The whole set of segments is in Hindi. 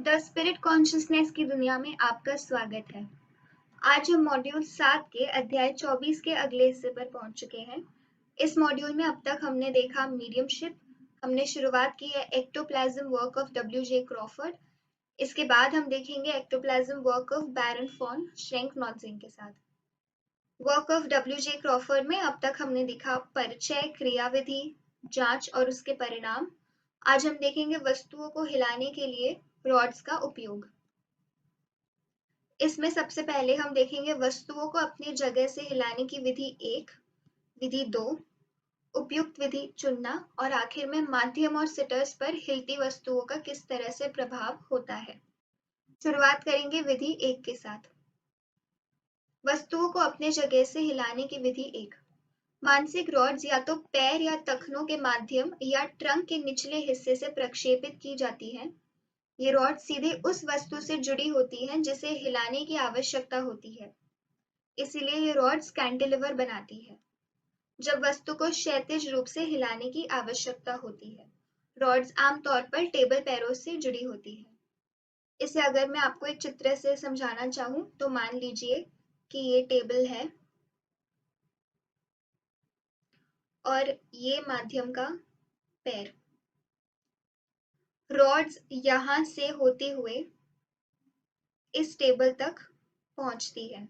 द स्पिरिट कॉन्शियसनेस की दुनिया में आपका स्वागत है। आज हम मॉड्यूल 7 के अध्याय 24 के अगले हिस्से पर पहुंच चुके हैं। इस मॉड्यूल में अब तक हमने देखा मीडियमशिप, हमने शुरुआत की है ectoplasm work of W J. Crawford. इसके बाद हम देखेंगे ectoplasm work of Baron von Schrenck Notzing के साथ। Work of W J. क्रॉफर्ड में अब तक हमने देखा परिचय, क्रियाविधि, जांच और उसके परिणाम। आज हम देखेंगे वस्तुओं को हिलाने के लिए रॉड्स का उपयोग। इसमें सबसे पहले हम देखेंगे वस्तुओं को अपनी जगह से हिलाने की विधि 1, विधि 2, उपयुक्त विधि चुनना और आखिर में माध्यम और सिटर्स पर हिलती वस्तुओं का किस तरह से प्रभाव होता है। शुरुआत करेंगे विधि 1 के साथ। वस्तुओं को अपने जगह से हिलाने की विधि 1। मानसिक रॉड्स या तो पैर या टखनों के माध्यम या ट्रंक के निचले हिस्से से प्रक्षेपित की जाती हैं। ये रॉड सीधे उस वस्तु से जुड़ी होती हैं जिसे हिलाने की आवश्यकता होती है, इसीलिए ये रॉड्स कैंटिलीवर बनाती है। जब वस्तु को क्षैतिज रूप से हिलाने की आवश्यकता होती है, रॉड्स आमतौर पर टेबल पैरों से जुड़ी होती है। इसे अगर मैं आपको एक चित्र से समझाना चाहूँ तो मान लीजिए कि ये टेबल है और ये माध्यम का पैर। रॉड्स यहाँ से होते हुए इस टेबल तक पहुंचती है।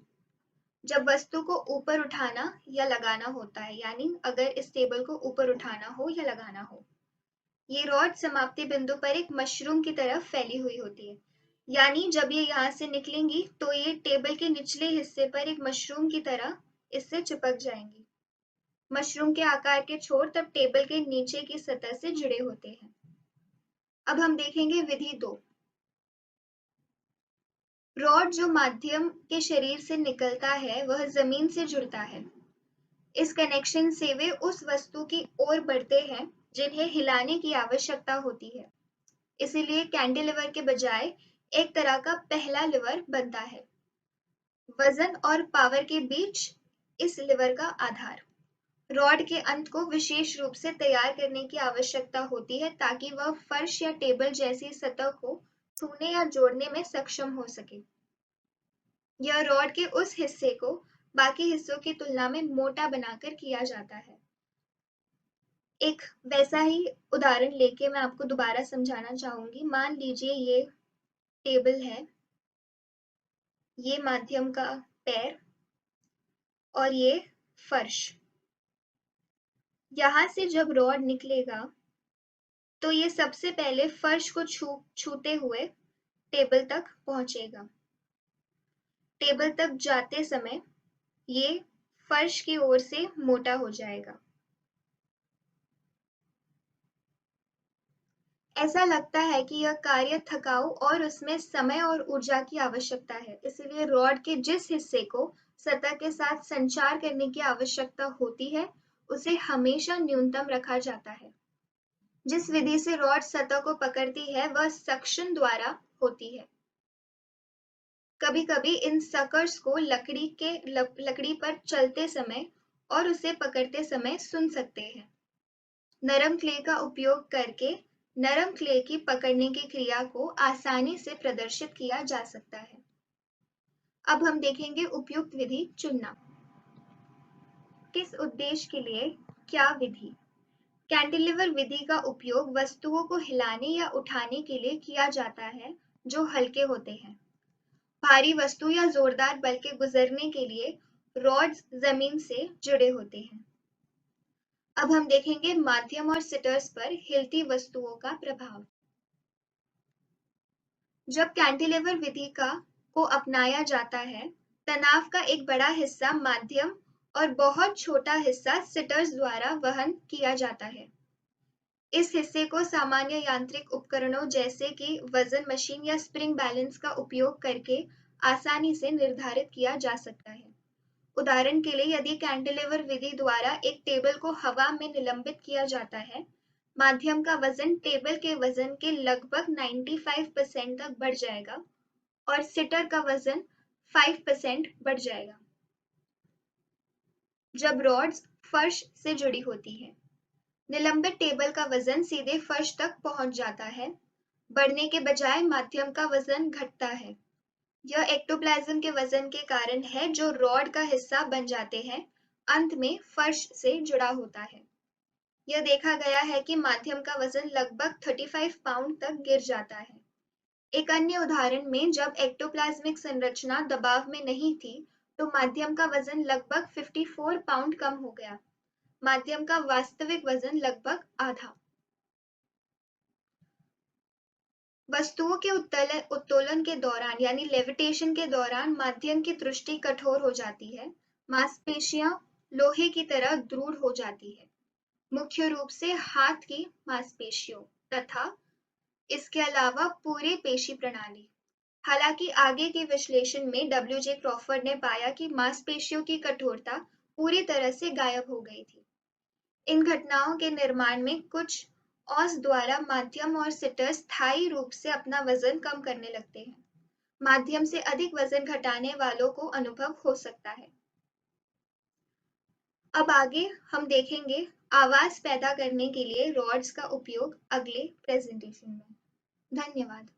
जब वस्तु को ऊपर उठाना या लगाना होता है, यानी अगर इस टेबल को ऊपर उठाना हो या लगाना हो, ये रॉड समाप्ति बिंदु पर एक मशरूम की तरह फैली हुई होती है। यानी जब ये यहाँ से निकलेंगी तो ये टेबल के निचले हिस्से पर एक मशरूम की तरह इससे चिपक जाएंगी। मशरूम के आकार के छोर तब टेबल के नीचे की सतह से जुड़े होते हैं। अब हम देखेंगे विधि 2। रॉड जो माध्यम के शरीर से निकलता है वह जमीन से जुड़ता है। इस कनेक्शन से वे उस वस्तु की ओर बढ़ते हैं जिन्हें हिलाने की आवश्यकता होती है। इसीलिए कैंटिलीवर के बजाय एक तरह का पहला लिवर बनता है। वजन और पावर के बीच इस लिवर का आधार। रॉड के अंत को विशेष रूप से तैयार करने की आवश्यकता होती है ताकि वह फर्श या टेबल जैसी सतह को छूने या जोड़ने में सक्षम हो सके। यह रॉड के उस हिस्से को बाकी हिस्सों की तुलना में मोटा बनाकर किया जाता है। एक वैसा ही उदाहरण लेके मैं आपको दोबारा समझाना चाहूंगी। मान लीजिए ये टेबल है, ये माध्यम का पैर और ये फर्श। यहाँ से जब रॉड निकलेगा तो ये सबसे पहले फर्श को छूते हुए टेबल तक पहुंचेगा। टेबल तक जाते समय ये फर्श की ओर से मोटा हो जाएगा। ऐसा लगता है कि यह कार्य थकाऊ और उसमें समय और ऊर्जा की आवश्यकता है, इसलिए रॉड के जिस हिस्से को सतह के साथ संचार करने की आवश्यकता होती है उसे हमेशा न्यूनतम रखा जाता है। जिस विधि से रॉड सतह को पकड़ती है वह सक्शन द्वारा होती है। कभी-कभी इन सकर्स को लकड़ी पर चलते समय और उसे पकड़ते समय सुन सकते हैं। नरम क्ले का उपयोग करके नरम क्ले की पकड़ने की क्रिया को आसानी से प्रदर्शित किया जा सकता है। अब हम देखेंगे उपयुक्त विधि चुनना। किस उद्देश्य के लिए क्या विधि? कैंटिलीवर विधि का उपयोग वस्तुओं को हिलाने या उठाने के लिए किया जाता है जो हल्के होते हैं। भारी वस्तु या जोरदार बल के गुजरने के लिए रॉड्स जमीन से जुड़े होते हैं। अब हम देखेंगे माध्यम और सिटर्स पर हिलती वस्तुओं का प्रभाव। जब कैंटिलीवर विधि को अपनाया जाता है, तनाव का एक बड़ा हिस्सा माध्यम और बहुत छोटा हिस्सा सिटर्स द्वारा वहन किया जाता है। इस हिस्से को सामान्य यांत्रिक उपकरणों जैसे कि वजन मशीन या स्प्रिंग बैलेंस का उपयोग करके आसानी से निर्धारित किया जा सकता है। उदाहरण के लिए यदि कैंटिलीवर विधि द्वारा एक टेबल को हवा में निलंबित किया जाता है, माध्यम का वजन टेबल के वजन के लगभग 95% तक बढ़ जाएगा और सिटर का वजन 5% बढ़ जाएगा। जब रॉड्स फर्श से जुड़ी होती है, निलंबित टेबल का वजन सीधे फर्श तक पहुंच जाता है। बढ़ने के बजाय माध्यम का वजन घटता है। यह एक्टोप्लाज्म के वजन के कारण है जो रॉड का हिस्सा बन जाते हैं, अंत में फर्श से जुड़ा होता है। यह देखा गया है कि माध्यम का वजन लगभग 35 पाउंड तक गिर जाता है। एक अन्य उदाहरण में जब एक्टोप्लाज्मिक संरचना दबाव में नहीं थी, तो माध्यम का वजन लगभग 54 पाउंड कम हो गया। माध्यम का वास्तविक वजन लगभग आधा। वस्तुओं के उत्तोलन के दौरान यानी लेविटेशन के दौरान माध्यम की दृष्टि कठोर हो जाती है। मांसपेशियां लोहे की तरह दृढ़ हो जाती है, मुख्य रूप से हाथ की मांसपेशियों तथा इसके अलावा पूरे पेशी प्रणाली। हालांकि आगे के विश्लेषण में डब्ल्यू.जे. क्रॉफर्ड ने पाया कि मांसपेशियों की कठोरता पूरी तरह से गायब हो गई थी। इन घटनाओं के निर्माण में कुछ ऑस द्वारा माध्यम और सिटर स्थायी रूप से अपना वजन कम करने लगते हैं। माध्यम से अधिक वजन घटाने वालों को अनुभव हो सकता है। अब आगे हम देखेंगे आवाज पैदा करने के लिए रॉड्स का उपयोग अगले प्रेजेंटेशन में। धन्यवाद।